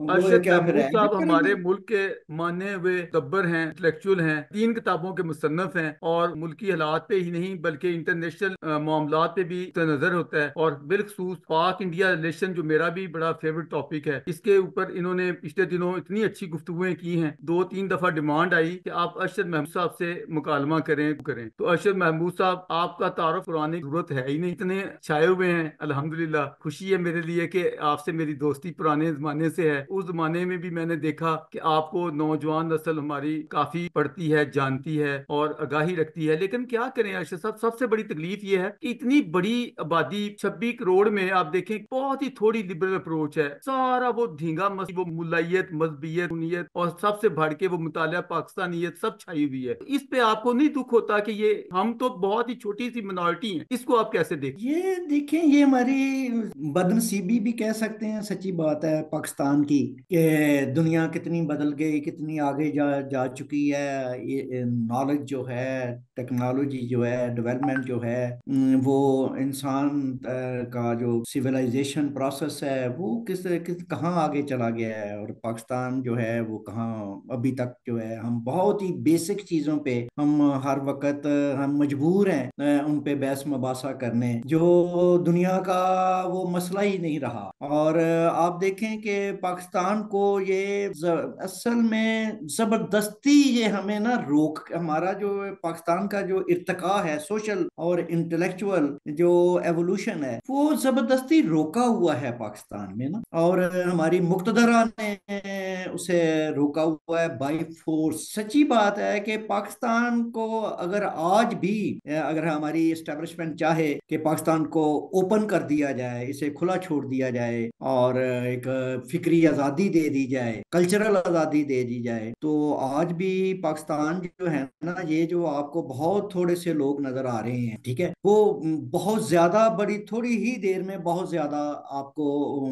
वो अरशद क्या फिर महमूद साहब एडिट हमारे करेंगे? मुल्क के माने हुए गब्बर हैं, इंटेलेक्चुअल हैं, 3 किताबों के मुसन्नफ हैं, और मुल्की हालात पे ही नहीं बल्कि इंटरनेशनल मामलात पे भी नजर होता है। और बिलखसूस पाक इंडिया रिलेशन जो मेरा भी बड़ा फेवरेट टॉपिक है, इसके ऊपर इन्होंने पिछले दिनों इतनी अच्छी गुफ्तगुएं की हैं। 2-3 दफा डिमांड आई कि आप अरशद महमूद साहब से मुकालमा करें। तो अरशद महमूद साहब, आपका तारुफ कराने की जरूरत है ही नहीं, इतने छाए हुए हैं। अल्हम्दुलिल्लाह, खुशी है मेरे लिए कि आपसे मेरी दोस्ती पुराने जमाने से है। उस जमाने में भी मैंने देखा कि आपको नौजवान नस्ल हमारी काफी पढ़ती है, जानती है और आगाही रखती है। लेकिन क्या करें अरशद साहब, सबसे बड़ी तकलीफ ये है कि इतनी बड़ी आबादी 26 करोड़ में आप देखें, बहुत ही थोड़ी लिबरल अप्रोच है। सारा वो धींगा मस्ती, वो मुलायत, मजहबियत, सुन्नियत और सबसे बढ़ के वो मुतालिया पाकिस्तानियत सब छाई हुई है। इस पे आपको नहीं दुख होता कि ये हम तो बहुत ही छोटी सी मिनॉरिटी हैं? इसको आप कैसे देखते ये देखें, ये हमारी बदनसीबी भी कह सकते हैं। सच्ची बात है पाकिस्तान की कि दुनिया कितनी बदल गई, कितनी आगे जा जा चुकी है। ये नॉलेज जो है, टेक्नोलॉजी जो है, डेवलपमेंट जो है, वो इंसान का जो सिविलाइजेशन प्रोसेस है वो किस कहाँ आगे चला गया है, और पाकिस्तान जो है वो कहाँ अभी तक जो है। हम बहुत ही बेसिक चीज़ों पे हम हर वक्त हम मजबूर हैं उन पे बहस मुबासा करने, जो दुनिया का वो मसला ही नहीं रहा। और आप देखें कि पाकिस्तान को ये असल में जबरदस्ती ये हमें ना रोक, हमारा जो पाकिस्तान का जो इर्तका है सोशल और इंटेलेक्चुअल जो एवोल्यूशन है, वो जबरदस्ती रोका हुआ है पाकिस्तान में ना। और हमारी मुक्तदरा ने उसे रोका हुआ है बाई फोर्स। सच्ची बात है कि पाकिस्तान को अगर आज भी अगर हमारी एस्टेब्लिशमेंट चाहे कि पाकिस्तान को ओपन कर दिया जाए, इसे खुला छोड़ दिया जाए और एक फिक्री आज़ादी दे दी जाए, कल्चरल आज़ादी दे दी जाए, तो आज भी पाकिस्तान जो है ना, ये जो आपको बहुत थोड़े से लोग नजर आ रहे हैं, ठीक है, वो बहुत ज्यादा बड़ी थोड़ी ही देर में बहुत ज्यादा आपको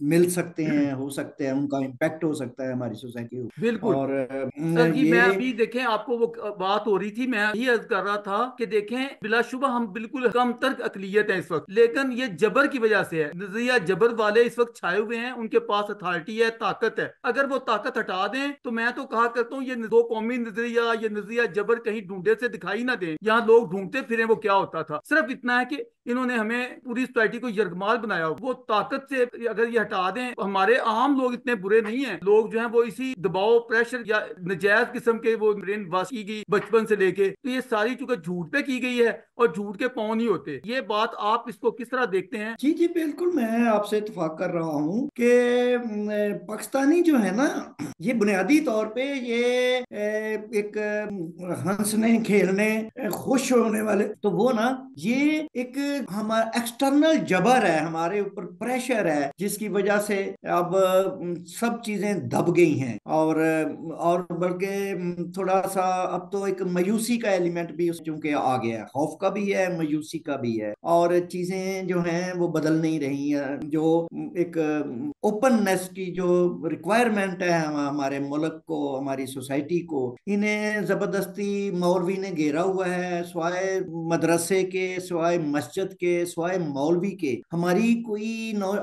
मिल सकते हैं? हैं, हो सकते हैं, उनका इम्पैक्ट हो सकता है हमारी सोसाइटी। बिल्कुल। और सर जी, मैं ये अभी देखें, आपको वो बात हो रही थी, मैं यही अर्ज कर रहा था कि देखें, बिलाशुबा हम बिल्कुल कम तर अकलियत है इस वक्त, लेकिन ये जबर की वजह से है। नजरिया जबर वाले इस वक्त छाए हुए हैं, उनके पास अथॉरिटी है, ताकत है। अगर वो ताकत हटा दें तो मैं तो कहा करता हूँ, ये दो कौमी नजरिया, ये नजरिया जबर कहीं ढूंढे से दिखाई ना दें। यहाँ लोग ढूंढते फिरें वो क्या होता था। सिर्फ इतना है कि इन्होंने हमें पूरी सोसाइटी को यरगमाल बनाया। वो ताकत से अगर ये हटा दें, हमारे आम लोग इतने बुरे नहीं हैं। लोग जो हैं वो इसी दबाव, प्रेशर या नजायज किस्म के वो ब्रेन वॉश की गई बचपन से लेके, तो ये सारी चूंकि झूठ पे की गई है और झूठ के पाँव नहीं होते। ये बात आप इसको किस तरह देखते हैं? जी जी बिल्कुल, मैं आपसे इत्तेफाक कर रहा हूँ कि पाकिस्तानी जो है ना, ये बुनियादी तौर पे ये एक हंसने खेलने खुश होने वाले, तो वो ना ये एक हमारा एक्सटर्नल जबर है, हमारे ऊपर प्रेशर है, जिसकी वजह से अब सब चीजें दब गई हैं। और बल्कि थोड़ा सा अब तो एक मायूसी का एलिमेंट भी उस चूंकि आ गया है, खौफ का भी है, मायूसी का भी है, और चीजें जो हैं वो बदल नहीं रही हैं। जो एक ओपननेस की जो रिक्वायरमेंट है हमारे मुल्क को, हमारी सोसाइटी को, इन्हें जबरदस्ती मौलवी ने घेरा हुआ है। सिवाय मदरसे के, सिवाय मस्जिद के, सिवाय मौलवी के हमारी कोई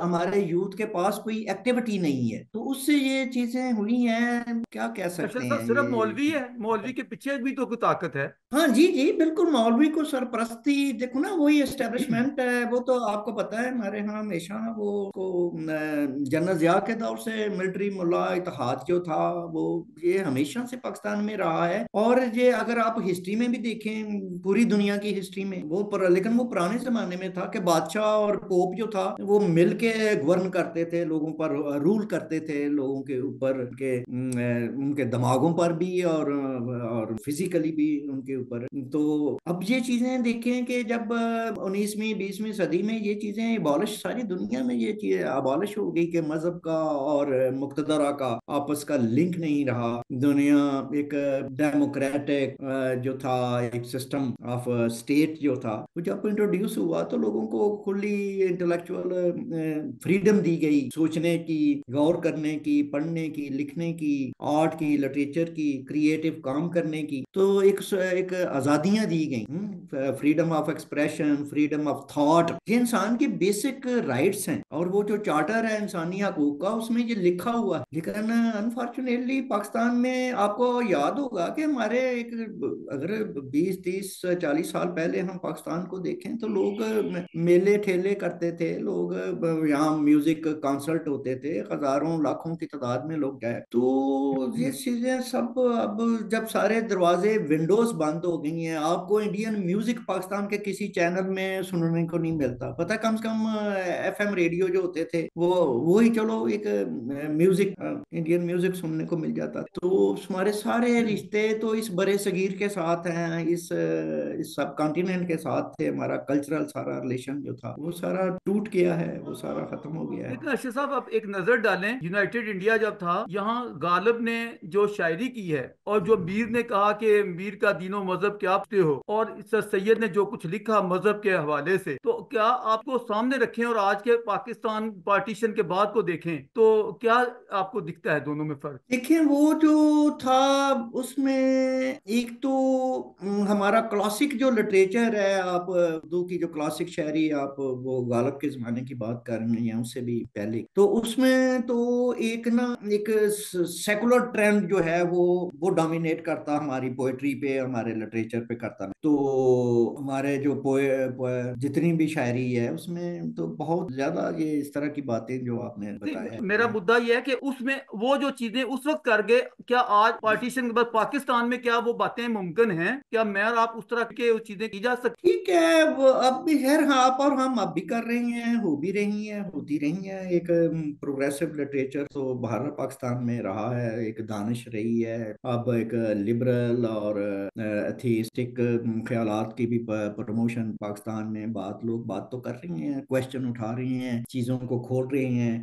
हमारे यूथ के पास कोई एक्टिविटी नहीं है। तो उससे ये चीजें हुई हैं, क्या कह अच्छा सकते सर, हैं सिर्फ ये। मौलवी है? मौलवी के पीछे भी तो कोई ताकत है। हाँ जी जी बिल्कुल, मौलवी को सरपरस्ती देखो ना, वही एस्टेब्लिशमेंट है। वो तो आपको पता है हमारे यहाँ हमेशा वो को जनरल जिया के दौर से मिलिट्री मुल्ला इत्तेहाद जो था, वो ये हमेशा से पाकिस्तान में रहा है। और ये अगर आप हिस्ट्री में भी देखें, पूरी दुनिया की हिस्ट्री में वो लेकिन वो पुराने जमाने में था कि बादशाह और पोप जो था वो मिल के गवर्न करते थे, लोगों पर रूल करते थे, लोगों के ऊपर के उनके दिमागों पर भी और फिजिकली भी उनके ऊपर। तो अब ये चीजें देखें कि जब 19वीं 20वीं सदी में ये चीजें अबॉलिश, सारी दुनिया में ये चीज अबॉलिश हो गई कि मजहब का और मुक्तदरा का आपस का लिंक नहीं रहा। दुनिया एक डेमोक्रेटिक जो था, एक सिस्टम ऑफ स्टेट जो था, वो जब इंट्रोड्यूस 1949 हुआ तो लोगों को खुली इंटेलेक्चुअल फ्रीडम दी गई, सोचने की, गौर करने की, पढ़ने की, लिखने की, आर्ट की, लिटरेचर की, क्रिएटिव काम करने की, तो एक आज़ादियां दी गई, freedom of expression, freedom of thought, ये इंसान के बेसिक राइट्स हैं। और वो जो चार्टर है इंसानी हकूक का, उसमें ये लिखा हुआ है। लेकिन अनफॉर्चुनेटली पाकिस्तान में आपको याद होगा कि हमारे एक, अगर 20 30 40 साल पहले हम पाकिस्तान को देखें तो लोग मेले ठेले करते थे, लोग यहाँ म्यूजिक कॉन्सर्ट होते थे, हजारों लाखों की तादाद में लोग गए। तो ये चीजें सब अब जब सारे दरवाजे विंडोज बंद हो गई हैं, आपको इंडियन म्यूजिक पाकिस्तान के किसी चैनल में सुनने को नहीं मिलता। पता, कम से कम एफएम रेडियो जो होते थे वो ही चलो एक म्यूजिक, इंडियन म्यूजिक सुनने को मिल जाता। तो हमारे सारे रिश्ते तो इस बड़े सगीर के साथ हैं, इस सब कॉन्टिनेंट के साथ थे। हमारा कल्चरल सारा रिलेशन जो था वो सारा टूट गया है, वो सारा खत्म हो गया है। लेकिन अरशद साहब आप एक नजर डालें, यूनाइटेड इंडिया जब था, यहाँ गालिब ने जो शायरी की है और जो मीर ने कहा कि मीर का दीनो मजहब क्या पूछते हो, और सर सैयद ने जो कुछ लिखा मजहब के हवाले से, तो क्या आपको सामने रखें और आज के पाकिस्तान पार्टीशन के बाद को देखें तो क्या आपको दिखता है दोनों में फर्क? देखिए वो जो था उसमें एक तो हमारा क्लासिक जो लिटरेचर है, आप उर्दू की जो क्लासिक शायरी, आप वो गालिब के जमाने की बात कर रहे हैं या उससे भी पहले, तो उसमें तो एक ना एक सेकुलर ट्रेंड जो है वो डोमिनेट करता हमारी पोएट्री पे, हमारे लिटरेचर पे करता। तो हमारे जो जितनी भी शायरी है उसमें तो बहुत ज्यादा ये इस तरह की बातें जो आपने नहीं, बताया मेरा है। मुद्दा यह है कि उसमें वो जो चीजें उस वक्त कर गए, क्या आज पार्टीशन के बाद पाकिस्तान में क्या वो बातें मुमकिन हैं? क्या मैं और आप उस तरह के वो चीजें की जा सकती? ठीक है, वो अब भी खैर, हाँ, आप और हम अब भी कर रही हैं, हो भी रही हैं, होती रही हैं। एक प्रोग्रेसिव लिटरेचर तो भारत पाकिस्तान में रहा है, एक दानिश रही है। अब एक लिबरल और एथीस्टिक ख्यालात की भी प्रमोशन पाकिस्तान में लोग बात तो कर रही हैं, क्वेश्चन उठा रही हैं, चीजों को खोल रही हैं,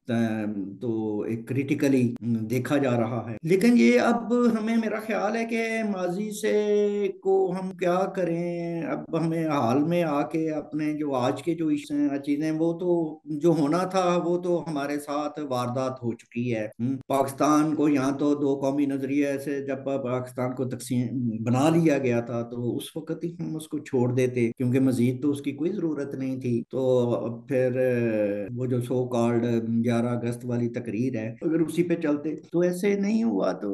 तो एक क्रिटिकली देखा जा रहा है। लेकिन ये अब हमें, मेरा ख्याल है कि माजी से को हम क्या करें, अब हमें हाल में आके अपने जो आज के जो चीजें, वो तो जो होना था वो तो हमारे साथ वारदात हो चुकी है। पाकिस्तान को यहाँ तो दो कौमी नजरिए से जब पाकिस्तान को तकसीम बना लिया गया था तो उस वक्त ही हम उसको छोड़ देते, क्योंकि मजीद तो उसकी कोई जरूरत नहीं थी। तो अब फिर वो जो सो कॉल्ड 11 अगस्त वाली तकरीर है, अगर उसी पे चलते तो ऐसे नहीं हुआ। तो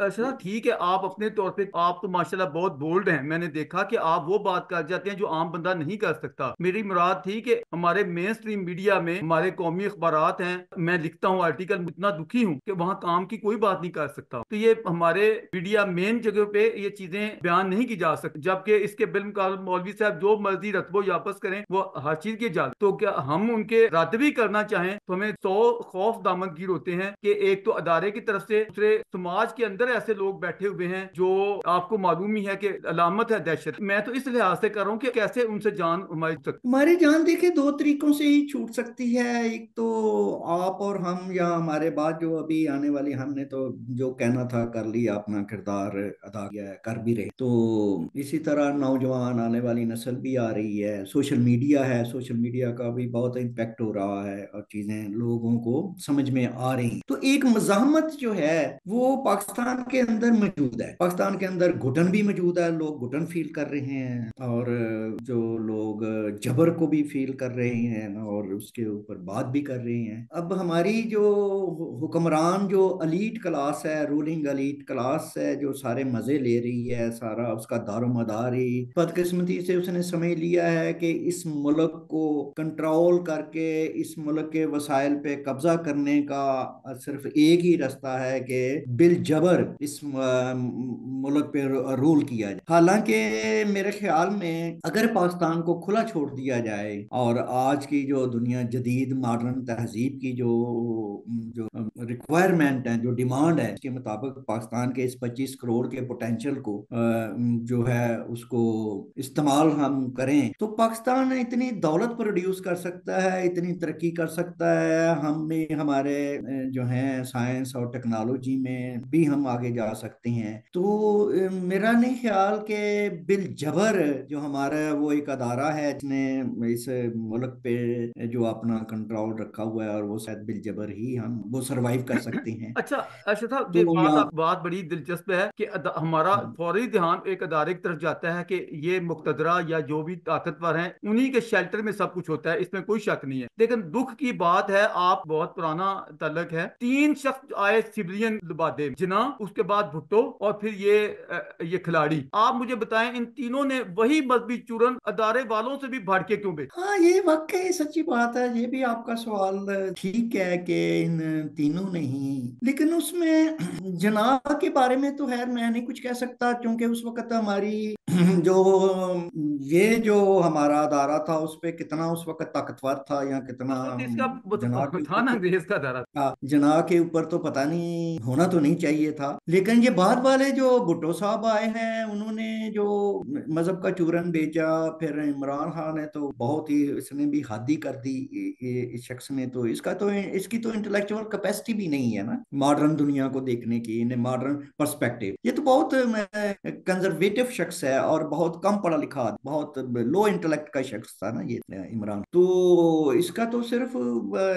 अच्छा ठीक है, आप अपने तौर पे आप तो माशाल्लाह बहुत बोल्ड हैं, मैंने देखा कि आप वो बात कर जाते हैं जो आम बंदा नहीं कर सकता। मेरी मुराद थी कि हमारे मेन स्ट्रीम मीडिया में हमारे कौमी अखबारात हैं, मैं लिखता हूँ आर्टिकल, इतना दुखी हूँ कि वहाँ काम की कोई बात नहीं कर सकता। तो ये हमारे मीडिया मेन जगह पे ये चीजें बयान नहीं की जा सकती, जबकि इसके बिलमुकाबले मौलवी साहब जो मर्जी रतबो यापस करें वो हर चीज की इजाजत। तो क्या हम उनके रद्द भी करना चाहें तो हमें 100 खौफ दामनगीर होते हैं कि एक तो अदारे की तरफ से, दूसरे समाज के अंदर ऐसे लोग बैठे हुए हैं जो आपको मालूम ही है कि अलामत है दहशत। मैं तो इस लिहाज से कर रहा हूँ कि कैसे उनसे जान हमारी सकती। हमारी जान देखिए दो तरीकों से ही छूट सकती है। एक तो आप और हम, या हमारे बाद जो अभी आने वाली, हमने तो जो कहना था कर लिया, अपना किरदार अदा किया है, कर भी रहे। तो इसी तरह नौजवान आने वाली नस्ल भी आ रही है, सोशल मीडिया है, सोशल मीडिया का भी बहुत इम्पेक्ट हो रहा है और चीजें लोगों को समझ में आ रही हैं। तो एक मज़ाहमत जो है वो पाकिस्तान के अंदर मौजूद है, पाकिस्तान के अंदर घुटन भी मौजूद है, लोग घुटन फील कर रहे हैं, और जो लोग जबर को भी फील कर रहे हैं और उसके ऊपर बात भी कर रहे हैं। अब हमारी जो हुक्मरान जो अलीट क्लास है, रूलिंग अलीट क्लास है, जो सारे मजे ले रही है, सारा उसका दारोमदार ही बदकिस्मती से उसने समझ लिया है कि इस मुल्क को कंट्रोल करके इस मुल्क के वसाइल पे कब्जा करने का सिर्फ एक ही रास्ता है कि बिल जबर इस मुल्क पे रूल किया जाए। हालांकि मेरे ख्याल में अगर पाकिस्तान को खुला छोड़ दिया जाए और आज की जो दुनिया जदीद मॉडर्न तहजीब की जो जो रिक्वायरमेंट है, जो डिमांड है, उसके मुताबिक पाकिस्तान के इस 25 करोड़ के पोटेंशियल को जो है उसको इस्तेमाल हम करें, तो पाकिस्तान इतनी दौलत प्रोड्यूस कर सकता है, इतनी तरक्की कर सकता है। हम भी हमारे जो हैं साइंस और टेक्नोलॉजी में भी हम आगे जा सकते हैं। तो मेरा नहीं ख्याल कि बिल जबर जो हमारा वो एक अदारा है जिसने इस मुल्क पे जो अपना कंट्रोल रखा हुआ है, और वो शायद बिल जबर ही हम वो सरवाइव कर सकते हैं। अच्छा अरशद साहब, ये तो बात यहाँ बात बड़ी दिलचस्प है कि हमारा फौरी ध्यान एक अदारे की तरफ जाता है कि ये मुक्तदरा या जो भी ताकतवर हैं उन्हीं के शेल्टर में सब कुछ होता है, इसमें कोई शक नहीं है। लेकिन दुख की बात है, आप बहुत पुराना तल्लक है, 3 शख्स आए सिविलियन लबादे में, जिना, उसके बाद भुट्टो, और फिर ये खिलाड़ी। आप मुझे बताएं, इन तीनों ने वही मजहबी चूरन अदारे वालों से भी भाड़ के क्यों बेचा? हाँ, ये वाकई सच्ची बात है। ये भी आपका सवाल ठीक है कि इन तीनों ने ही, लेकिन उसमें जनाब के बारे में तो खैर मैं नहीं कुछ कह सकता, क्योंकि उस वक्त हमारी जो ये जो हमारा अदारा था उस पे कितना उस वक्त ताकतवर था, या कितना ब्रिटिश का वो जनाब तो के था ऊपर ना, तो, अंग्रेज का दारा। हाँ, जनाब के ऊपर तो पता नहीं, होना तो नहीं चाहिए था। लेकिन ये बाद वाले जो भुट्टो साहब आए हैं, उन्होंने जो मजहब का चूरन बेचा, फिर इमरान खान ने तो बहुत ही, इसने भी हद ही कर दी। इस शख्स ने तो, इसकी तो इंटेलेक्चुअल कैपेसिटी भी नहीं है ना मॉडर्न दुनिया को देखने की, इन्हें मॉडर्न पर्सपेक्टिव। ये तो बहुत कंजर्वेटिव शख्स है और बहुत कम पढ़ा लिखा, बहुत लो इंटेलेक्ट का शख्स था ना ये इमरान। तो इसका तो सिर्फ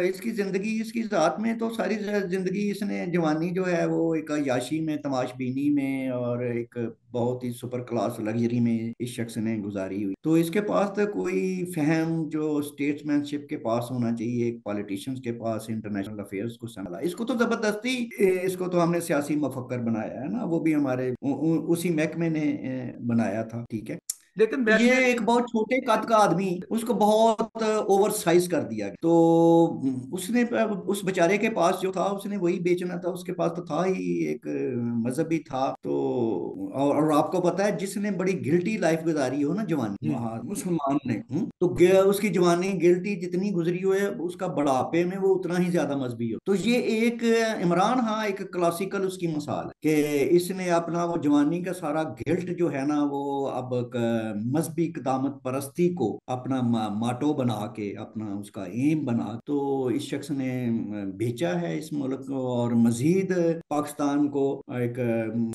इसकी जिंदगी, इसकी जात में तो सारी जिंदगी इसने, जवानी जो है वो एक अय्याशी में, तमाशबीनी में, और एक बहुत ही सुपर क्लास लग्जरी में इस शख्स ने गुजारी हुई। तो इसके पास तो कोई फहम जो स्टेट्समैनशिप के पास होना चाहिए, एक पॉलिटिशियंस के पास, इंटरनेशनल अफेयर्स को संभाला, इसको तो जबरदस्ती इसको तो हमने सियासी मफक्कर बनाया है ना, वो भी हमारे उसी महकमे ने बनाया था, ठीक है। लेकिन तो महकमे ये एक बहुत छोटे कद का आदमी, उसको बहुत ओवर साइज कर दिया गया। तो उसने, उस बेचारे के पास जो था उसने वही बेचना था, उसके पास तो था ही एक मजहबी था। तो और आपको पता है, जिसने बड़ी गिल्टी लाइफ गुजारी हो ना जवानी, जी। हाँ, मुसलमान ने, तो उसकी जवानी गिल्टी जितनी गुजरी हुई है, उसका बुढ़ापे में वो उतना ही ज्यादा मजहबी हो। तो ये एक इमरान, हाँ, एक क्लासिकल उसकी मिसाल है कि इसने अपना वो जवानी का सारा गिल्ट जो है ना, वो अब मजहबी इक़दामत परस्ती को अपना माटो बना के, अपना उसका एम बना, तो इस शख्स ने बेचा है इस मुल्क को, और मजीद पाकिस्तान को एक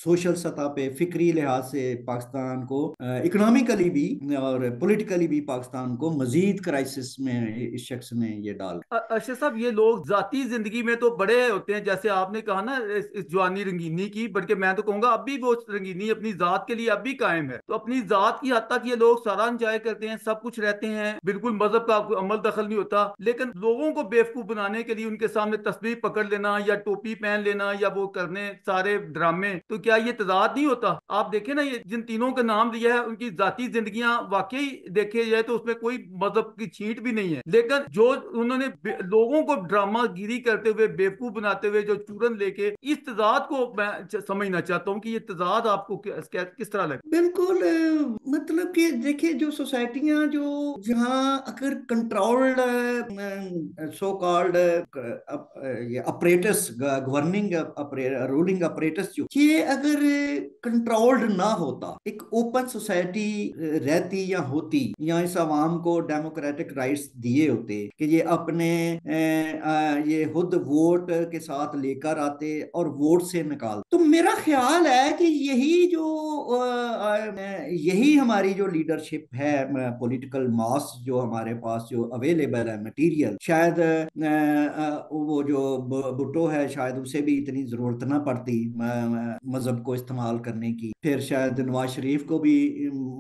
सोशल सतह पे, फिक्री लिहाज से पाकिस्तान को, इकोनॉमिकली भी और पॉलिटिकली भी पाकिस्तान को मजीद क्राइसिस में इस शख्स ने ये डाल। अरशद साहब, ये लोग जाती जिंदगी में तो बड़े होते हैं, जैसे आपने कहा ना इस जवानी रंगीनी की, बल्कि मैं तो कहूंगा अब भी वो रंगीनी अपनी जात के लिए अब भी कायम है। तो अपनी जात की हद तक ये लोग सारा इंजॉय करते हैं, सब कुछ रहते हैं, बिल्कुल मजहब का कोई अमल दखल नहीं होता। लेकिन लोगों को बेवकूफ बनाने के लिए उनके सामने तस्वीर पकड़ लेना या टोपी पहन लेना या वो करने सारे ड्रामे, तो क्या ये तजाद नहीं होता? आप देखें ना, ये जिन तीनों का नाम लिया है उनकी जाती जिंदगियां वाकई देखे जाए तो उसमें कोई मजहब की छींट भी नहीं है, लेकिन जो उन्होंने लोगों को ड्रामा गिरी करते हुए, बेवकूफ बनाते हुए जो चूरन लेके, इस तजाद को मैं समझना चाहता हूँ कि ये तजाद आपको किस तरह लगे? बिल्कुल, मतलब कि देखिए, जो सोसाइटियां जो, जहाँ अगर कंट्रोल्ड, सो कॉल्ड ये अपरेटस, गवर्निंग रूलिंग अपरेटस, जो ये अगर कंट्रोल्ड ना होता, एक ओपन सोसाइटी रहती या होती, या इस आवाम को डेमोक्रेटिक राइट्स दिए होते कि ये अपने ये खुद वोट के साथ लेकर आते और वोट से निकाल, तो मेरा ख्याल है कि यही जो यही हमारी जो लीडरशिप है, पॉलिटिकल मास जो हमारे पास जो अवेलेबल है, मटेरियल, शायद वो जो भुट्टो है, शायद उसे भी इतनी जरूरत ना पड़ती मजहब को इस्तेमाल करने की, फिर शायद नवाज शरीफ को भी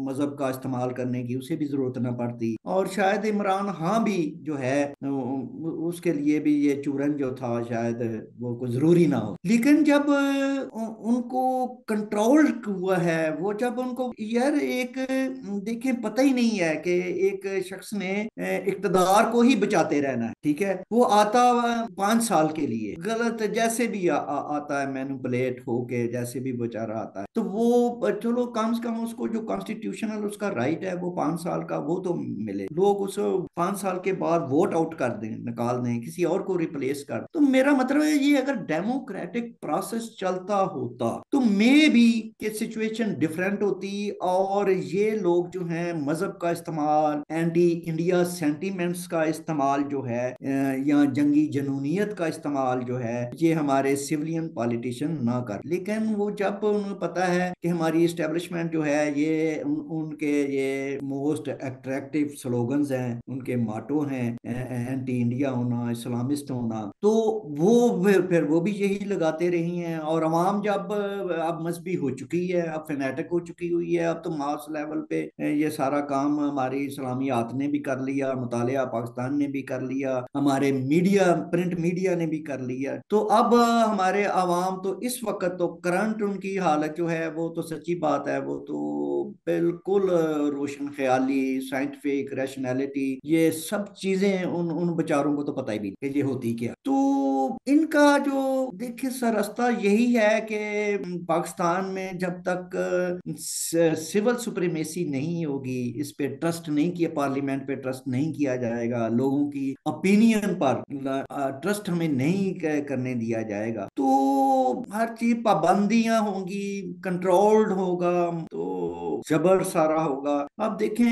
मजहब का इस्तेमाल करने की उसे भी जरूरत ना पड़ती, और शायद इमरान खान भी जो है उसके लिए भी ये चूरन जो था शायद वो कोई जरूरी ना हो। लेकिन जब उनको कंट्रोल हुआ है, वो जब उनको, यार, एक देखें पता ही नहीं है कि एक शख्स ने इक़्तिदार को ही बचाते रहना है, ठीक है, वो आता 5 साल के लिए, गलत जैसे भी आता है, मैनिपुलेट होके जैसे भी बेचारा आता है, तो वो चलो कम से कम उसको जो कॉन्स्टिट्यूशनल उसका राइट है वो 5 साल का वो तो मिले, लोग उस 5 साल के बाद वोट आउट कर दें, निकाल दें, किसी और को रिप्लेस कर। तो मेरा मतलब है ये अगर डेमोक्रेटिक प्रोसेस चलता होता तो मे भी कि सिचुएशन डिफरेंट होती, और ये लोग जो हैं मजहब का इस्तेमाल, एंटी इंडिया सेंटीमेंट्स का इस्तेमाल जो है, या जंगी जनूनियत का इस्तेमाल जो है, ये हमारे सिविलियन पॉलिटिशियन ना कर। लेकिन वो जब उन्हें पता है कि हमारी इस्टेब्लिशमेंट जो है ये उनके ये मोस्ट अट्रैक्टिव स्लोगन्स हैं, उनके माटो हैं, एंटी इंडिया होना, इस्लामिस्ट होना, तो वो फिर वो भी यही लगाते रही हैं। और अवाम जब अब मजबी हो चुकी है, अब फेनेटिक हो चुकी हुई है, अब तो मास लेवल पे ये सारा काम हमारी इस्लामियात ने भी कर लिया, मुतालिया पाकिस्तान ने भी कर लिया, हमारे मीडिया, प्रिंट मीडिया ने भी कर लिया। तो अब हमारे अवाम तो इस वक्त तो करंट उनकी हालत जो है वो तो सच्ची बात है, वो तो बिल्कुल रोशन ख्याली, साइंटिफिक रैशनैलिटी, ये सब चीजें उन उन बेचारों को तो पता ही भी नहीं कि ये होती क्या। तो इनका जो देखिए सर रास्ता यही है कि पाकिस्तान में जब तक सिविल सुप्रीमेसी नहीं होगी, इस पे ट्रस्ट नहीं किया, पार्लियामेंट पे ट्रस्ट नहीं किया जाएगा, लोगों की ओपिनियन पर ट्रस्ट हमें नहीं करने दिया जाएगा, तो हर चीज पाबंदियां होंगी, कंट्रोल्ड होगा, तो जबर सारा होगा। अब देखें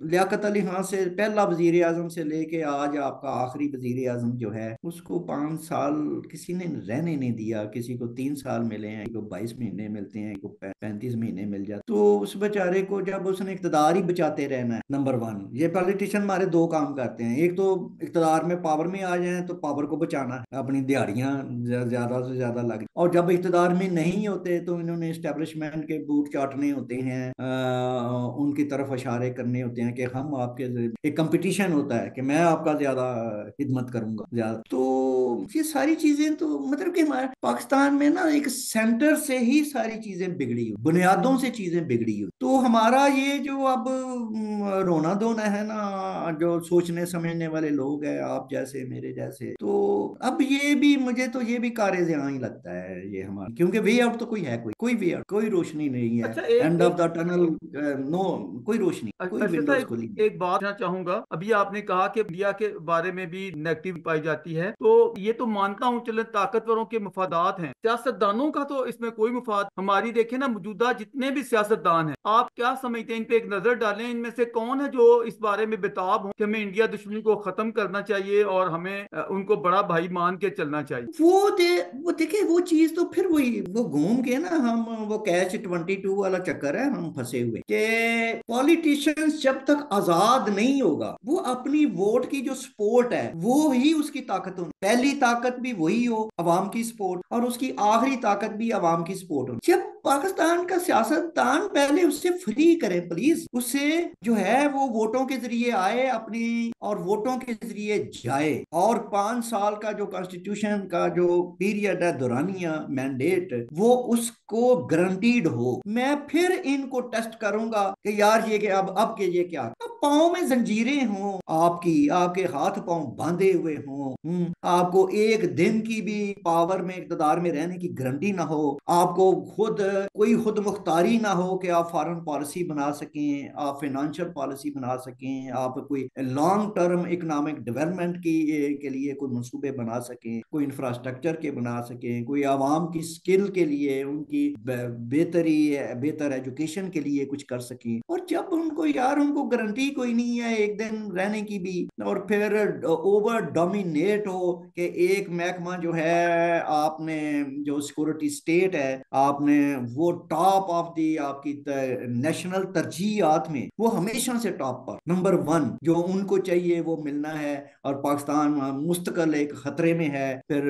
लियाकत अली खान से पहला वजीर आजम से लेके आज आपका आखिरी वजीर आजम जो है, उसको 5 साल किसी ने रहने नहीं दिया, किसी को 3 साल मिले हैं, को 22 महीने मिलते हैं, को 35 महीने मिल जाते। तो उस बेचारे को जब उसने इक़्तिदार ही बचाते रहना है, नंबर वन, ये पॉलिटिशियन हमारे दो काम करते हैं, एक तो इक़्तिदार में पावर में आ जाए तो पावर को बचाना है, अपनी दिहाड़ियां ज्यादा से ज्यादा लग, और जब इक़्तिदार में नहीं होते तो इन्होंने एस्टेब्लिशमेंट के बूट चाटने होते हैं, उनकी तरफ इशारे करने होते हैं कि हम आपके, एक कंपटीशन होता है कि मैं आपका ज्यादा खिदमत करूंगा ज्यादा। तो ये सारी चीजें तो मतलब कि हमारे पाकिस्तान में ना एक सेंटर से ही सारी चीजें बिगड़ी हुई, बुनियादों से चीजें बिगड़ी हुई। तो हमारा ये जो अब रोना धोना है ना, जो सोचने समझने वाले लोग हैं, आप जैसे मेरे जैसे, तो अब ये भी मुझे तो ये भी कारे-ज़ियां ही लगता है ये हमारा, क्योंकि वे आउट तो कोई है, कोई वे आउट, कोई रोशनी नहीं है, अच्छा एक एंड ऑफ एक द टनल नो, कोई रोशनी, कोई अच्छा विंडोज एक, खुली नहीं। एक बात कहना चाहूंगा। अभी आपने कहा कि इंडिया के बारे में भी नेगेटिव पाई जाती है, तो ये तो मानता हूँ, चलो ताकतवरों के मफादात हैं, सियासतदानों का तो इसमें कोई मफाद, हमारी देखें ना मौजूदा जितने भी सियासतदान हैं, आप क्या समझते हैं, इन पे एक नजर डालें, इनमें से कौन है जो इस बारे में बेताब हो कि हमें इंडिया दुश्मनी को खत्म करना चाहिए और हमें उनको बड़ा भाई मान के चलना चाहिए। वो देखे वो चीज तो फिर वही वो घूम के ना, हम वो कैच 22 वाला चक्कर है, हम फंसे हुए कि पॉलिटिशियंस जब तक आजाद नहीं होगा, वो अपनी वोट की जो सपोर्ट है वो ही उसकी ताकत होगी, पहली ताकत भी वही हो अवाम की सपोर्ट, और उसकी आखिरी ताकत भी अवाम की सपोर्ट हो। जब पाकिस्तान का सियासतदान पहले उससे फ्री करे प्लीज, उससे जो है वो वोटों के जरिए आए अपनी, और वोटों के जरिए जाए, और 5 साल का जो कॉन्स्टिट्यूशन का जो पीरियड है, दौरानिया मैंडेट, वो उसको गारंटीड हो। मैं फिर इनको टेस्ट करूंगा कि यार ये कि अब के ये क्या, अब पाँव में जंजीरें हों आपकी, आपके हाथ पाँव बांधे हुए हों, आपको एक दिन की भी पावर में इक़्तिदार में रहने की गारंटी ना हो, आपको कोई खुद मुख्तारी ना हो कि आप फॉरेन पॉलिसी बना सकें, आप फाइनेंशियल पॉलिसी बना सकें, आप कोई लॉन्ग टर्म इकोनॉमिक डेवलपमेंट के लिए कोई मंसूबे बना सकें, कोई इंफ्रास्ट्रक्चर के बना सकें, कोई आवाम की स्किल के लिए, उनकी बेहतर एजुकेशन के लिए कुछ कर सकें। और जब उनको यार उनको गारंटी कोई नहीं है एक दिन रहने की भी, और फिर ओवर डोमिनेट हो कि एक महकमा जो है आपने, जो सिक्योरिटी स्टेट है आपने, वो टॉप ऑफ दी आपकी नेशनल तरजीहात में वो हमेशा से टॉप पर नंबर वन, जो उनको चाहिए वो मिलना है। और पाकिस्तान मुस्तकिल एक खतरे में है, फिर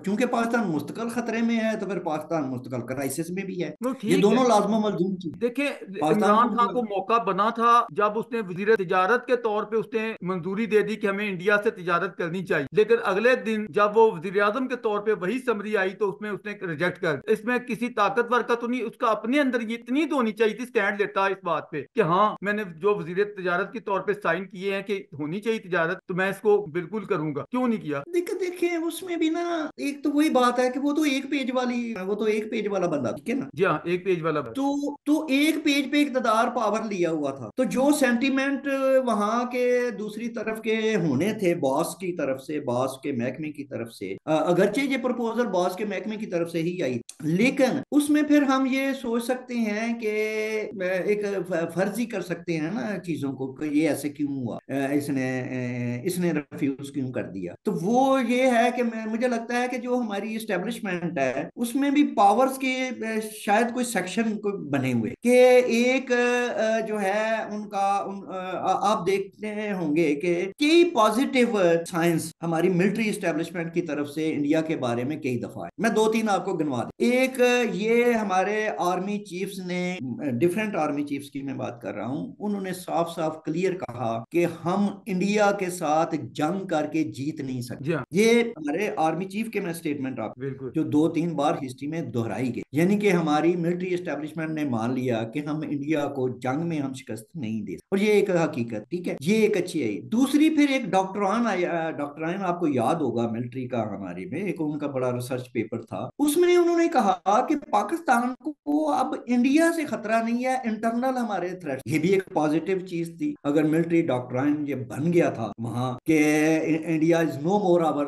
चूंकि पाकिस्तान मुस्तकिल खतरे में है तो फिर पाकिस्तान मुस्तकिल क्राइसिस में भी है, वो ये ठीक है। दोनों लाजमो मलजूम चीज है। देखिए पाकिस्तान इमरान खान को को मौका बना था जब उसने वजीर वजीर तिजारत के तौर पे उसने मंजूरी दे दी कि हमें इंडिया से तिजारत करनी चाहिए, लेकिन अगले दिन जब वो वजीर आजम के तौर पे वही समरी आई तो उसमें उसने रिजेक्ट कर। इसमें किसी ताकतवर का तो नहीं, उसका अपने अंदर ये इतनी तो होनी चाहिए थी स्टैंड लेता इस बात पे कि हाँ मैंने जो वजीर तिजारत के तौर पे साइन किए हैं कि होनी चाहिए तिजारत, तो मैं इसको बिल्कुल करूंगा, क्यों नहीं किया? देखिए उसमें भी ना, एक तो वही बात है कि वो तो एक पेज वाला बंदा, ठीक है ना। जी हाँ, एक पेज वाला बस। तो एक पेज पे इक़्तिदार पावर लिया हुआ था, तो जो सेंटीमेंट वहां के दूसरी तरफ के होने थे, बॉस की तरफ से, बॉस के महकमे की तरफ से, अगरचे ये प्रपोजल बॉस के महकमे की तरफ से ही आई, लेकिन उसमें फिर हम ये सोच सकते हैं कि एक फर्जी कर सकते हैं ना चीजों को कि ये ऐसे क्यों हुआ, इसने रिफ्यूज क्यों कर दिया। तो वो ये है कि मुझे लगता है कि जो हमारी इस्टेब्लिशमेंट है उसमें भी पावर्स के शायद कोई सेक्शन को बने हुए कि एक जो है आप देखते होंगे कि कई पॉजिटिव साइंस हमारी मिलिट्री इस्टेब्लिशमेंट की तरफ से इंडिया के बारे में कई दफा है। मैं दो तीन आपको गिनवा दूं। एक, ये हमारे आर्मी चीफ्स ने, डिफरेंट आर्मी चीफ्स की मैं बात कर रहा हूं, उन्होंने साफ साफ क्लियर कहा कि हम इंडिया के साथ जंग करके जीत नहीं जी सकते। हाँ, ये हमारे आर्मी चीफ के मैं स्टेटमेंट आप बिल्कुल। जो दो तीन बार हिस्ट्री में दोहराई गई, यानी कि हमारी मिलिट्री एस्टेब्लिशमेंट ने मान लिया कि हम इंडिया को जंग में हम शिकस्त नहीं दे सकते, और ये एक हकीकत, ठीक है, ये एक अच्छी है। दूसरी, फिर एक डॉक्टरान आया, डॉक्टरान आपको याद होगा मिलिट्री का, हमारे में एक उनका बड़ा रिसर्च पेपर था, उसमें उन्होंने कहा कि पाकिस्तान को अब इंडिया से खतरा नहीं है, इंटरनल हमारे थ्रेट। ये भी एक पॉजिटिव चीज थी, अगर मिलिट्री डॉक्ट्राइन ये बन गया था वहां के India is no more our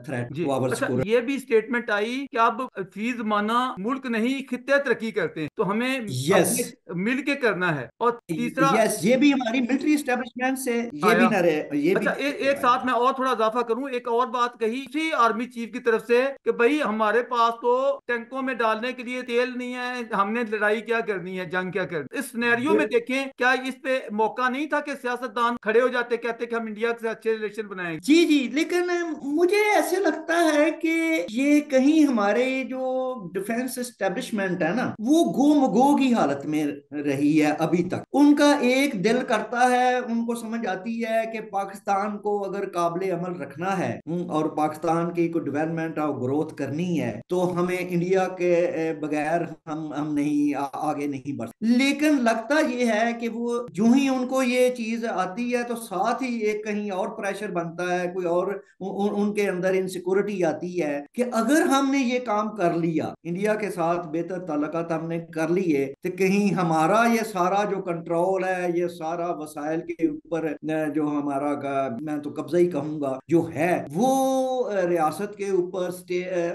threat जी, टू आवर अच्छा, सिक्योरिटी। ये भी स्टेटमेंट आई कि अब फीस माना मुल्क नहीं खित्ते तरक्की करते हैं, तो हमें यस, अपने मिल के करना है। और तीसरा यस, ये भी हमारी मिलिट्री एस्टेब्लिशमेंट से, आया। ये भी अच्छा, एक आया। साथ मैं और थोड़ा इजाफा करूं, एक और बात कही थी आर्मी चीफ की तरफ से कि भाई हमारे पास तो टैंकों में डालने के लिए तेल नहीं है, हमने लड़ाई क्या करनी है, जंग क्या करनी। इस सिनेरियो में देखें, क्या इस पे मौका नहीं था कि सियासतदान खड़े हो जाते, कहते कि हम इंडिया से अच्छे रिलेशन बनाएंगे? जी जी, लेकिन मुझे ऐसे लगता है कि ये कहीं हमारे जो डिफेंस एस्टेब्लिशमेंट है ना, वो गोमगो की हालत में रही है अभी तक। उनका एक दिल करता है, उनको समझ आती है कि पाकिस्तान को अगर काबिल अमल रखना है, और पाकिस्तान की को डेवलपमेंट और ग्रोथ करनी है, तो हमें इंडिया के बगैर हम नहीं आगे नहीं बढ़। लेकिन लगता ये है कि वो जो ही उनको ये चीज आती है, तो साथ ही एक कहीं और प्रेशर बनता है, कोई और उनके अंदर इनसिक्योरिटी आती है कि अगर हमने ये काम कर लिया, इंडिया के साथ बेहतर ताल्लुकात हमने कर लिए, तो कहीं हमारा ये सारा जो कंट्रोल है, ये सारा वसाइल के ऊपर जो हमारा मैं तो कब्जा ही कहूंगा जो है, वो रियासत के ऊपर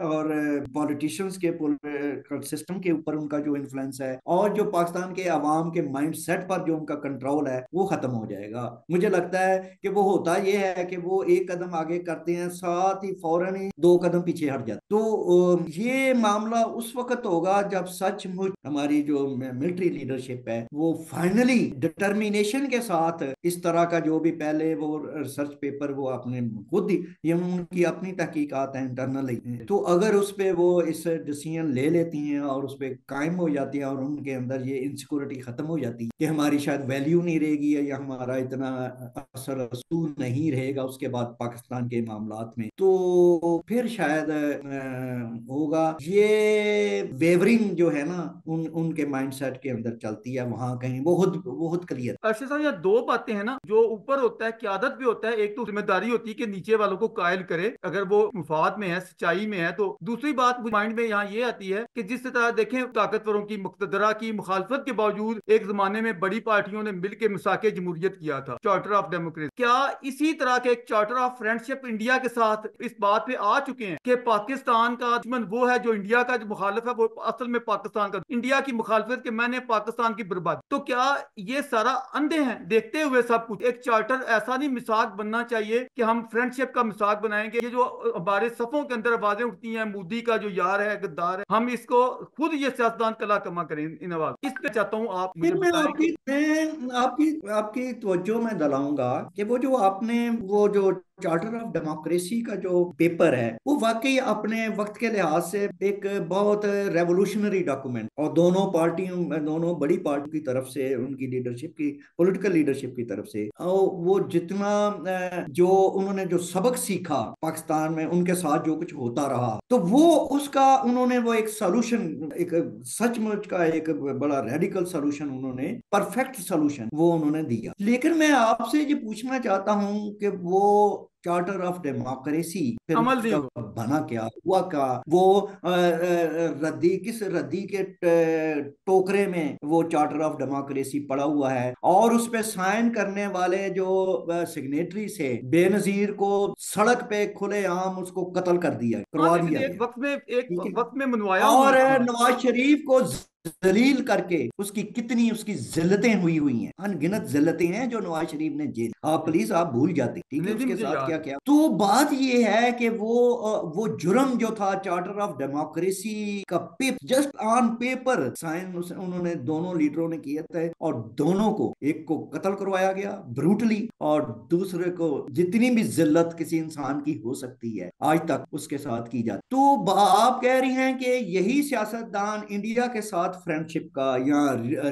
और पॉलिटिशियंस के सिस्टम के ऊपर उनका जो इन्फ्लुएंस है, और जो पाकिस्तान के अवाम के माइंड सेट पर जो उनका कंट्रोल है, वो खत्म हो जाएगा। मुझे लगता है कि वो होता ये है कि वो एक कदम आगे करते हैं, साथ ही फौरन ही दो कदम पीछे हट जाते। तो ये मामला उस वक्त होगा जब सचमुच हमारी जो मिलिट्री लीडरशिप है वो फाइनली डिटर्मिनेशन के साथ इस तरह का जो भी पहले वो रिसर्च पेपर वो अपने खुद ही, ये उनकी अपनी तहकीकात है इंटरनली, तो अगर उस पे वो इस डिसीजन ले लेती हैं और उस पर कायम हो जाती है, और उनके अंदर ये इनसिक्योरिटी खत्म हो जाती है कि हमारी शायद वैल्यू नहीं रहेगी, या हमारा इतना असर रसूल नहीं रहेगा उसके बाद पाकिस्तान के मामलात में, तो फिर शायद होगा ये वेवरिंग जो है ना उनके माइंडसेट के अंदर चलती है वहां कहीं, बहुत बहुत क्लियर। अर्शद साहब, यहाँ दो बातें हैं ना, जो ऊपर होता है क्यादत भी होता है, एक तो जिम्मेदारी होती है कि नीचे वालों को कायल करे अगर वो मुफाद में है, सच्चाई में है। तो दूसरी बात माइंड में यहाँ ये आती है कि जिस तरह देखें ताकतवरों की मुक्तदरा की मुखालफत के बावजूद एक जमाने में बड़ी पार्टियों ने मिलकर मिसाके जमहूरियत किया था, चार्टर ऑफ डेमोक्रेसी। क्या इसी तरह के एक चार्टर ऑफ फ्रेंडशिप इंडिया के साथ इस बात पे आ चुके हैं कि पाकिस्तान का दुश्मन वो है जो इंडिया का जो मुखालिफ है, वो असल में पाकिस्तान का, इंडिया की मुखालफत के मैंने पाकिस्तान की बर्बादी। तो क्या ये सारा अंधे हैं देखते हुए सब कुछ? एक चार्टर ऐसा नहीं मिसाक बनना चाहिए कि हम फ्रेंडशिप का मिसाक बनाएंगे। ये जो हमारे सफों के अंदर आवाजें उठती हैं, मोदी का जो यार है, गद्दार है, हम इसको खुद ये सियासतदान कला कमा करें इन आवाज। इस पे चाहता हूँ आप मुझे फिर बताएं कि मैं आपकी तवज्जो में दिलाऊंगा कि वो जो आपने वो जो चार्टर ऑफ डेमोक्रेसी का जो पेपर है वो वाकई अपने वक्त के लिहाज से एक बहुत रेवोल्यूशनरी डॉक्यूमेंट, और दोनों पार्टियों, दोनों बड़ी पार्टी की तरफ से, उनकी लीडरशिप की, पॉलिटिकल लीडरशिप की तरफ से, और वो जितना जो उन्होंने जो सबक सीखा पाकिस्तान में, उनके साथ जो कुछ होता रहा, तो वो उसका उन्होंने वो एक सोल्यूशन, एक सचमुच का एक बड़ा रेडिकल सोल्यूशन, उन्होंने परफेक्ट सोल्यूशन वो उन्होंने दिया। लेकिन मैं आपसे ये पूछना चाहता हूं कि वो चार्टर ऑफ डेमोक्रेसी फिर अमल नहीं उसका हुआ। बना क्या हुआ, क्या वो रद्दी, किस रद्दी के टोकरे में वो चार्टर ऑफ डेमोक्रेसी पड़ा हुआ है, और उस पे साइन करने वाले जो सिग्नेटरी से बेनजीर को सड़क पे खुलेआम उसको कत्ल कर दिया, हाँ, करवा लेकिन दिया एक गया। वक्त में, एक ठीक है। वक्त में मनवाया और उन्होंने था। नवाज शरीफ को जलील करके उसकी कितनी उसकी जिल्लतें हुई हैं, अनगिनत जिल्लतें हैं जो नवाज शरीफ ने जेल, आप जी। प्लीज आप भूल जाते, ठीक है, नहीं जी, उसके मुझे साथ याद क्या है। क्या। तो बात ये है कि वो जुर्म जो था चार्टर ऑफ डेमोक्रेसी का, जस्ट ऑन पेपर साइन उन्होंने, दोनों लीडरों ने किए थे, और दोनों को, एक को कत्ल करवाया गया ब्रूटली, और दूसरे को जितनी भी जिल्लत किसी इंसान की हो सकती है आज तक उसके साथ की जाती। तो आप कह रही हैं कि यही सियासतदान इंडिया के साथ फ्रेंडशिप का या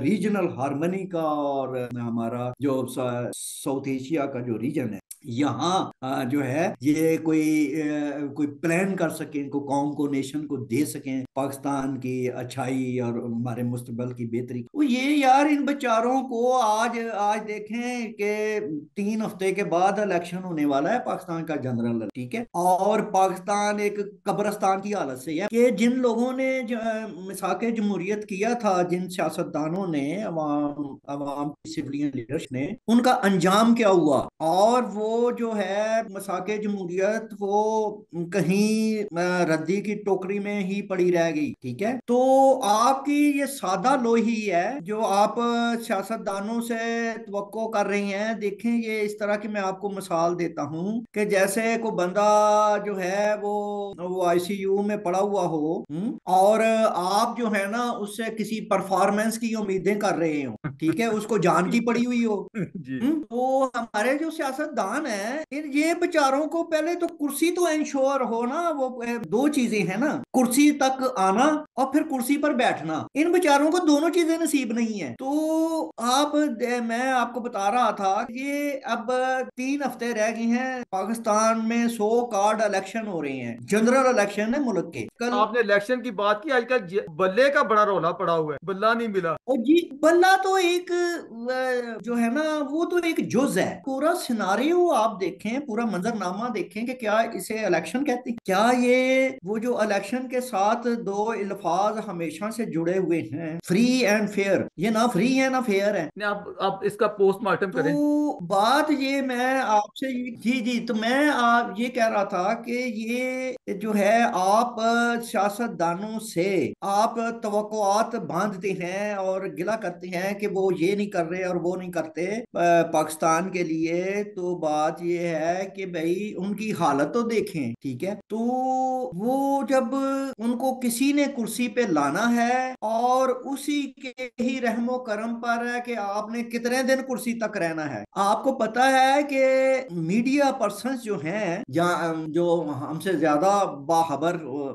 रीजनल हार्मनी का, और हमारा जो साउथ एशिया का जो रीजन है, यहाँ जो है ये कोई प्लान कर सके, इनको, कौम को, नेशन को दे सकें पाकिस्तान की अच्छाई और हमारे मुस्तकबिल की बेहतरी। वो ये यार इन बेचारों को आज आज देखें कि 3 हफ्ते के बाद इलेक्शन होने वाला है पाकिस्तान का जनरल, ठीक है, और पाकिस्तान एक कब्रिस्तान की हालत से है कि जिन लोगों ने मिसाके जमहूरियत किया था, जिन सियासतदानों ने, अवाम अवाम सिविलियन लीडर्स ने, उनका अंजाम क्या हुआ, और वो जो है मसाके जमहूरियत वो कहीं रद्दी की टोकरी में ही पड़ी रह गई, ठीक है। तो आपकी ये सादा लोही है जो आप सियासतदानों से तवक्को कर रही हैं। देखें, ये इस तरह की मैं आपको मिसाल देता हूं कि जैसे कोई बंदा जो है वो आईसीयू में पड़ा हुआ हो, और आप जो है ना उससे किसी परफॉर्मेंस की उम्मीदें कर रहे हो, ठीक है, उसको जान की पड़ी हुई हो। जी। तो हमारे जो सियासतदान है, इन ये बेचारों को पहले तो कुर्सी तो इंश्योर हो ना, वो दो चीजें हैं ना, कुर्सी तक आना और फिर कुर्सी पर बैठना, इन बेचारों को दोनों चीजें नसीब नहीं है। तो मैं आपको बता रहा था ये अब 3 हफ्ते रह गए हैं, पाकिस्तान में 100 कार्ड इलेक्शन हो रहे हैं, जनरल इलेक्शन है मुल्क के कल। आपने इलेक्शन की बात की, आजकल बल्ले का बड़ा रौला पड़ा हुआ है, बल्ला नहीं मिला। और जी, बल्ला तो एक जो है ना वो तो एक जुज है, पूरा सिनारियो आप देखें, पूरा मंजरनामा देखें कि क्या इसे इलेक्शन कहते हैं, क्या ये वो जो इलेक्शन के साथ दो अल्फाज हमेशा से जुड़े हुए हैं, फ्री एंड फेयर, ये ना फ्री है ना फेयर है। नहीं, आप इसका पोस्टमार्टम करें। तो बात ये मैं आपसे जी जी, तो मैं आप ये कह रहा था कि ये जो है आप सियासतदानों से आप तवक्कुआत बांधते हैं और गिला करते हैं कि वो ये नहीं कर रहे और वो नहीं करते पाकिस्तान के लिए। तो बात ये है कि भाई उनकी हालत तो देखें, ठीक है, तो वो जब उनको किसी ने कुर्सी पे लाना है, और उसी के ही रहमो करम पर है कि आपने कितने दिन कुर्सी तक रहना है। आपको पता है कि मीडिया पर्सन जो हैं या जो हमसे ज्यादा बाखबर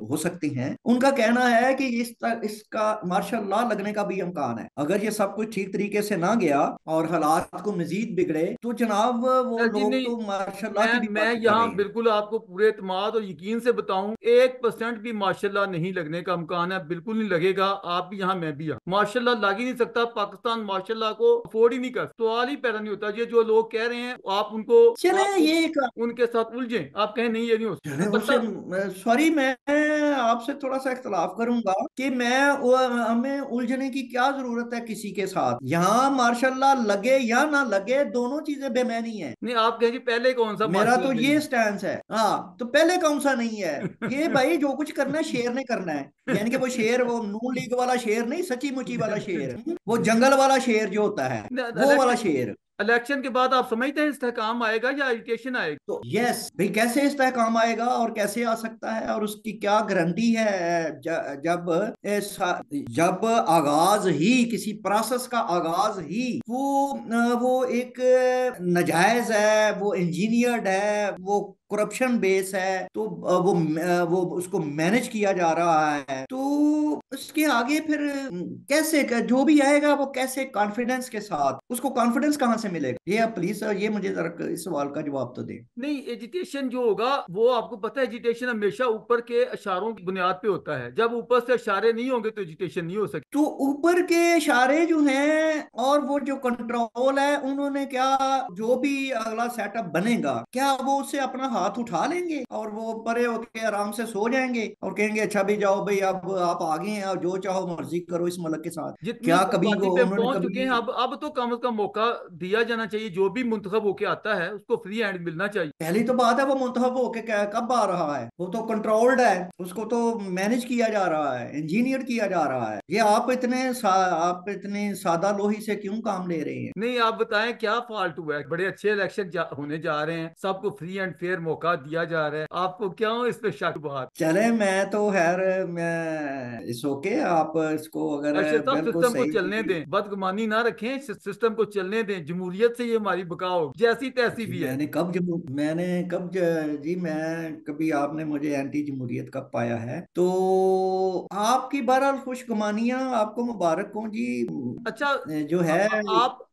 हो सकती हैं, उनका कहना है कि इसका मार्शल लॉ लगने का भी इम्कान है। अगर ये सब कुछ ठीक तरीके से ना गया और हालात को मजीद बिगड़े तो जनाब वो जी लोग नहीं, तो मार्शल लॉ मैं की भी मैं बातें कर रहे यहाँ हैं। बिल्कुल आपको पूरे एतमाद और यकीन से बताऊं, 1% भी माशाल्लाह नहीं लगने का इम्कान है, बिल्कुल नहीं लगेगा। आप भी यहाँ, मैं भी यहाँ, माशाल्लाह लग ही नहीं सकता। पाकिस्तान माशाल्लाह को अफोर्ड ही नहीं कर, सवाल ही पैदा नहीं होता। ये जो लोग कह रहे हैं, आप उनको, चले आप ये एक, उनके साथ उलझे, आप कहें नहीं ये नहीं हो सकता, चले उससे, अलबत्ता। सॉरी, मैं आपसे थोड़ा सा इख्तलाफ करूंगा कि हमें उलझने की क्या जरूरत है किसी के साथ। यहाँ मार्शल्लाह लगे या ना लगे, दोनों चीजें बेमैनी है। नहीं, आप कहें जी पहले कौन सा मेरा माशाल्लाह तो नहीं ये स्टैंड है। हाँ, तो पहले कौन सा नहीं है, ये है। भाई जो कुछ करना है शेर ने करना है। यानी कि वो शेर, वो नून लीग वाला शेर नहीं, सच्ची मुची वाला शेर, वो जंगल वाला शेर जो होता है, वो वाला इलेक्शन शेर। इलेक्शन के बाद आप समझते हैं इस्तेहकाम आएगा या इरिटेशन आएगा? तो यस भाई, कैसे इस्तेहकाम आएगा और कैसे आ सकता है और उसकी क्या गारंटी है? जब जब आगाज ही किसी प्रोसेस का आगाज ही वो एक नजायज है, वो इंजीनियर्ड है, वो करप्शन बेस है, तो वो उसको मैनेज किया जा रहा है, तो उसके आगे फिर कैसे जो भी आएगा वो कैसे कॉन्फिडेंस के साथ, उसको कॉन्फिडेंस कहाँ से मिलेगा? ये आप प्लीज ये मुझे जरा इस सवाल का जवाब तो दें। नहीं, एजिटेशन जो होगा वो आपको पता है, एजिटेशन हमेशा ऊपर के इशारों की बुनियाद पे होता है। जब ऊपर से इशारे नहीं होंगे तो एजिटेशन नहीं हो सकती। तो ऊपर के इशारे जो हैं और वो जो कंट्रोल है, उन्होंने क्या, जो भी अगला सेटअप बनेगा, क्या वो उससे अपना हाथ उठा लेंगे और वो परे होके आराम से सो जाएंगे और कहेंगे अच्छा भी जाओ भाई, अब आप आगे हैं और जो चाहो मर्जी करो इस मुल्क के साथ? जितनी क्या कभी बर्बादी वो पे हम उन्होंने पहुंच चुके हैं, कभी अब तो कम से कम मौका दिया जाना चाहिए। जो भी मुंतखब होके आता है उसको फ्री हैंड मिलना चाहिए। पहली तो बात है वो मुंतखब होके कब आ रहा है? वो तो कंट्रोल्ड है, उसको तो मैनेज किया जा रहा है, इंजीनियर किया जा रहा है। ये आप इतने सादा लोही से क्यों काम ले रहे हैं? नहीं, आप बताएं क्या फॉल्ट हुआ है? बड़े अच्छे इलेक्शन होने जा रहे हैं, सबको फ्री एंड फेयर मौका दिया जा रहा है, आपको क्यों इस पे शक बात? चले, मैं तो खैर मैं इस ओके, आप इसको अगर अरशद साहब, बिल्कुल सिस्टम को चलने सही। दें, बदगुमानी ना रखें, सिस्टम को चलने दें। जमहूरियत से ये हमारी बका होगी, जैसी तैसी जी भी है। मैं कभी आपने मुझे एंटी जमहूरियत कब पाया है? तो आपकी बहरहाल खुशगुमानियां आपको मुबारक हो जी। अच्छा, जो है,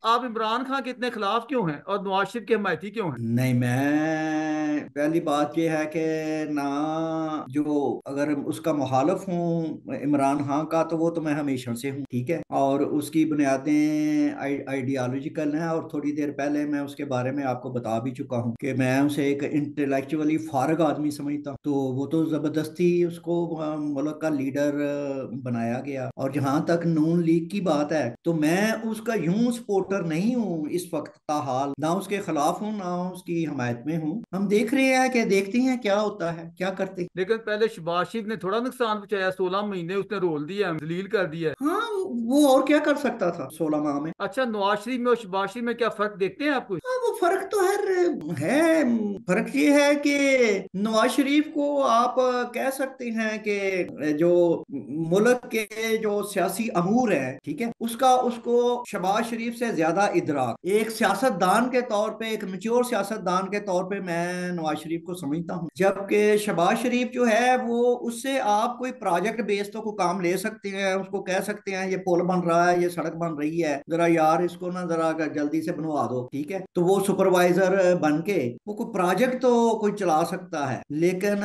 आप इमरान खान के इतने खिलाफ क्यों हैं और नवाज शरीफ के हमायती क्यों हैं? नहीं, मैं पहली बात यह है कि ना, जो अगर उसका मुखालफ हूँ इमरान खान का, तो वो तो मैं हमेशा से हूँ, ठीक है, और उसकी बुनियादें आइडियालॉजिकल हैं, और थोड़ी देर पहले मैं उसके बारे में आपको बता भी चुका हूँ कि मैं उसे एक इंटेलेक्चुअली फारग आदमी समझता हूँ। तो वो तो जबरदस्ती उसको मुल्क का लीडर बनाया गया। और जहां तक नून लीग की बात है, तो मैं उसका यूं सपोर्टर नहीं हूँ इस वक्त ताहाल, ना उसके खिलाफ हूँ ना उसकी हमायत में हूँ। हम देख रहे हैं कि देखते हैं क्या होता है, क्या करते हैं। लेकिन पहले शहबाज शरीफ ने थोड़ा नुकसान पहुंचाया, 16 महीने उसने रोल दिया, जलील कर दिया। हाँ, वो और क्या कर सकता था 16 माह में? अच्छा, नवाज शरीफ में और शहबाज शरीफ में क्या फर्क देखते हैं आप कुछ? हाँ, वो फर्क तो है। फर्क ये है कि नवाज शरीफ को आप कह सकते हैं कि जो मुल्क के जो सियासी अमूर है, ठीक है, उसका उसको शहबाज शरीफ से ज्यादा इदराक, एक सियासतदान के तौर पे, एक मेच्योर सियासतदान के तौर पे मैं नवाज शरीफ को समझता हूँ। जबकि शहबाज शरीफ जो है, वो उससे आप कोई प्रोजेक्ट बेस तो कोई काम ले सकते हैं, उसको कह सकते हैं ये पुल बन रहा है, ये सड़क बन रही है, जरा यार इसको ना जरा जल्दी से बनवा दो, ठीक है, तो वो सुपरवाइजर बन के वो कोई प्रोजेक्ट तो कोई चला सकता है, लेकिन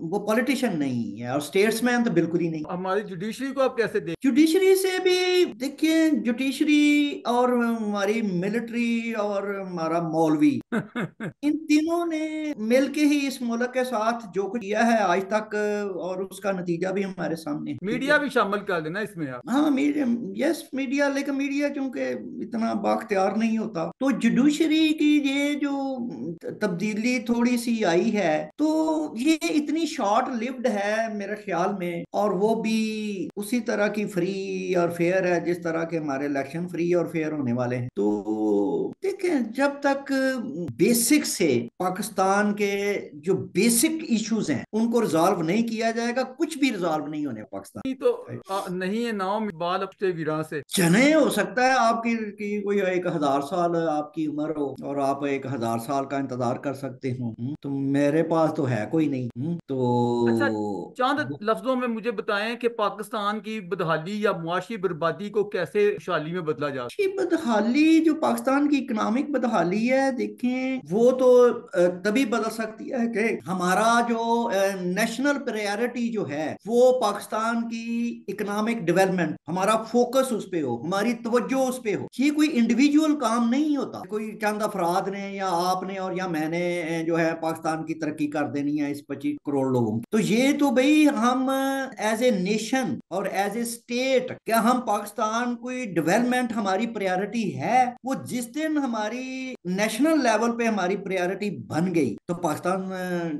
वो पॉलिटिशियन नहीं है और स्टेट्समैन तो बिल्कुल ही नहीं। हमारी जुडिशरी को आप कैसे देख? जुडिशरी से भी देखिए, जुडिशरी और हमारी मिलिट्री और हमारा मौलवी, इन तीनों ने मिलके ही इस मुल्क के साथ जो कुछ किया है आज तक, और उसका नतीजा भी हमारे सामने है, ठीक मीडिया है। भी शामिल कर लेना इसमें आप। हाँ, मीडिया, यस मीडिया, लेकिन मीडिया चूंकि इतना बाख्तियार नहीं होता, तो जुडिशरी की ये जो तब्दीली थोड़ी सी आई है, तो ये इतनी शॉर्ट लिव्ड है मेरे ख्याल में, और वो भी उसी तरह की फ्री और फेयर है जिस तरह के हमारे इलेक्शन फ्री और फेयर होने वाले हैं। तो देखें, जब तक बेसिक से पाकिस्तान के जो बेसिक इश्यूज हैं उनको रिजॉल्व नहीं किया जाएगा, कुछ भी रिजॉल्व नहीं होने पाकिस्तान। नहीं तो नहीं है नाम इकबाल अपने वीरान से। चने, हो सकता है आपकी की कोई 1,000 साल आपकी उम्र हो और आप 1,000 साल का इंतजार कर सकते हो, तो मेरे पास तो है कोई नहीं, अच्छा, तो चंद लफ्जों में मुझे बताएं कि पाकिस्तान की बदहाली या मुआशी बर्बादी को कैसे खुशहाली में बदला जा ये बदहाली, जो पाकिस्तान की इकोनॉमिक बदहाली है, देखें वो तो तभी बदल सकती है कि हमारा जो नेशनल प्रायोरिटी जो है वो पाकिस्तान की इकोनॉमिक डेवलपमेंट, हमारा फोकस उस पे हो, हमारी तवज्जो उस पे हो। ये कोई इंडिविजुअल काम नहीं होता, कोई चंद अफराद ने या आपने और या मैंने जो है पाकिस्तान की तरक्की कर देनी है इस 25 करोड़ लोगों की। तो ये तो भाई हम एज ए नेशन और एज ए स्टेट, क्या हम पाकिस्तान कोई डेवलपमेंट हमारी प्रायोरिटी है, वो जिस दिन हमारी नेशनल लेवल पे हमारी प्रायोरिटी बन गई तो पाकिस्तान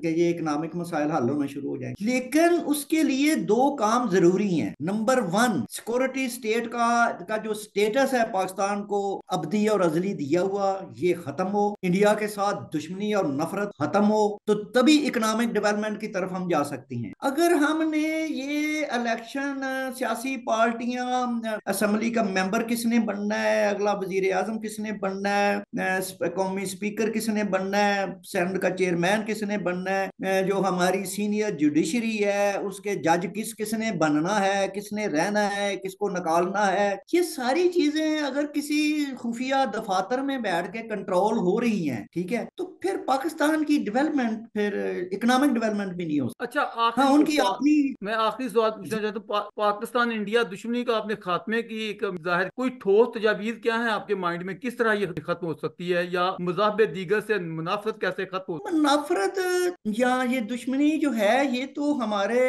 के ये इकोनॉमिक मसाइल हल होना शुरू हो जाए। लेकिन उसके लिए दो काम जरूरी हैं। नंबर वन, सिक्योरिटी स्टेट का जो स्टेटस है पाकिस्तान को अब्दी और अजली दिया हुआ, ये खत्म हो, इंडिया के साथ दुश्मनी और नफरत खत्म हो, तो तभी इकोनॉमिक डेवलपमेंट की तरफ हम जा सकते हैं। अगर हमने ये इलेक्शन, सियासी पार्टियां, असेंबली का मेंबर किसने बनना है, अगला वजीर आजम किसने बनना है, कौमी स्पीकर किसने बनना है, सेनेट का चेयरमैन किसने बनना है, जो हमारी सीनियर जुडिशरी है उसके जज किसने बनना है, किसने रहना है, किसको निकालना है, ये सारी चीजें अगर किसी खुफिया दफातर में बैठ के कंट्रोल हो रही हैं, ठीक है, तो फिर पाकिस्तान की डेवलपमेंट, फिर इकोनॉमिक डेवलपमेंट भी नहीं हो सकती। अच्छा, हाँ, आखिरी उनकी सवाल। अपनी। मैं आखिरी सवाल पूछना चाहता हूँ। पाकिस्तान इंडिया दुश्मनी का आपने खात्मे की एक जाहिर कोई ठोस तजावीज क्या है आपके माइंड में, किस तरह ये खत्म हो सकती है, या मज़ाहिब दीगर से मुनाफरत कैसे खत्म हो? नफरत या ये दुश्मनी जो है, ये तो हमारे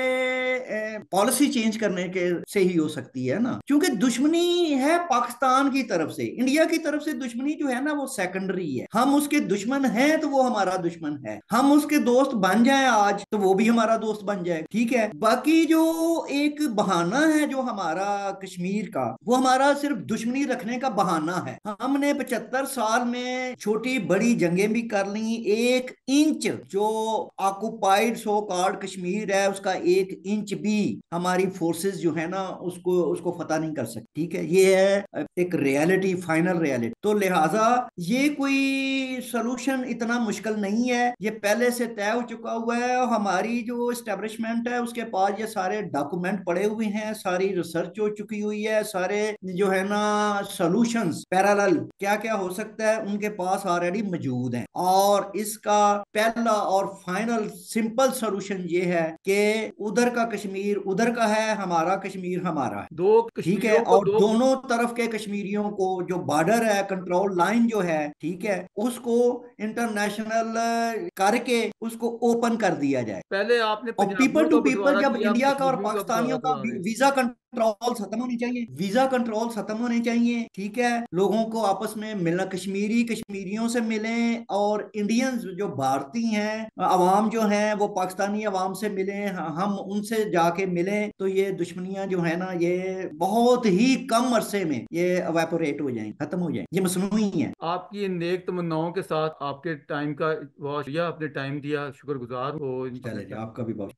पॉलिसी चेंज करने के से ही हो सकती है ना, क्योंकि दुश्मनी है पाकिस्तान की तरफ से, इंडिया की तरफ से दुश्मनी जो है ना वो सेकेंडरी है। हम उसके दुश्मन हैं तो वो हमारा दुश्मन है, हम उसके दोस्त बन जाए आज तो वो भी हमारा दोस्त बन जाए, ठीक है। बाकी जो एक बहाना है जो हमारा कश्मीर का, वो हमारा सिर्फ दुश्मनी रखने का बहाना है। हमने 75 साल में छोटी बड़ी जंगें भी कर ली, 1 इंच जो ऑक्युपाइड सो कॉल्ड कश्मीर है उसका 1 इंच भी हमारी फोर्सेस जो है ना उसको उसको फतह नहीं कर सकती, ठीक है। ये है एक रियलिटी, फाइनल रियलिटी। तो लिहाजा ये कोई सोल्यूशन इतना मुश्किल नहीं है, ये पहले से तय हो चुका हुआ है, और हमारी जो एस्टेब्लिशमेंट है उसके पास ये सारे डॉक्यूमेंट पड़े हुए हैं, सारी रिसर्च हो चुकी हुई है, सारे जो है ना सॉल्यूशंस पैरेलल क्या क्या हो सकता है उनके पास ऑलरेडी मौजूद हैं। और इसका पहला और फाइनल सिंपल सॉल्यूशन ये है कि उधर का कश्मीर उधर का है, हमारा कश्मीर हमारा है, दो ठीक है। कश्मीरियों को और दो। दोनों तरफ के कश्मीरियों को जो बॉर्डर है, कंट्रोल लाइन जो है, ठीक है, उसको इंटरनेशनल करके उसको ओपन कर दिया जाए। पहले आपने और पीपल पंजाबियों टू का पीपल, बंटवारा जब किया, अब इंडिया का और कश्मीरियों का बंटवारा पाकिस्तानियों का करा रहे हैं। वीजा कंट्रोल खत्म होनी चाहिए, वीजा कंट्रोल खत्म होने चाहिए, ठीक है। लोगों को आपस में मिलना, कश्मीरी कश्मीरियों से मिलें, और इंडियंस जो भारतीय हैं अवाम जो हैं वो पाकिस्तानी अवाम से मिलें, हम उनसे जाके मिलें, तो ये दुश्मनियां जो है ना ये बहुत ही कम अरसे में ये एवेपोरेट हो जाएं, खत्म हो जाएं, ये मसनूई है। आपकी इन नेक तमन्नाओं के साथ आपके टाइम का बहुत शुक्रिया, आपने टाइम दिया, शुक्रगुजार हो इन चले जी, पाकिस्तान। आपका भी बहुत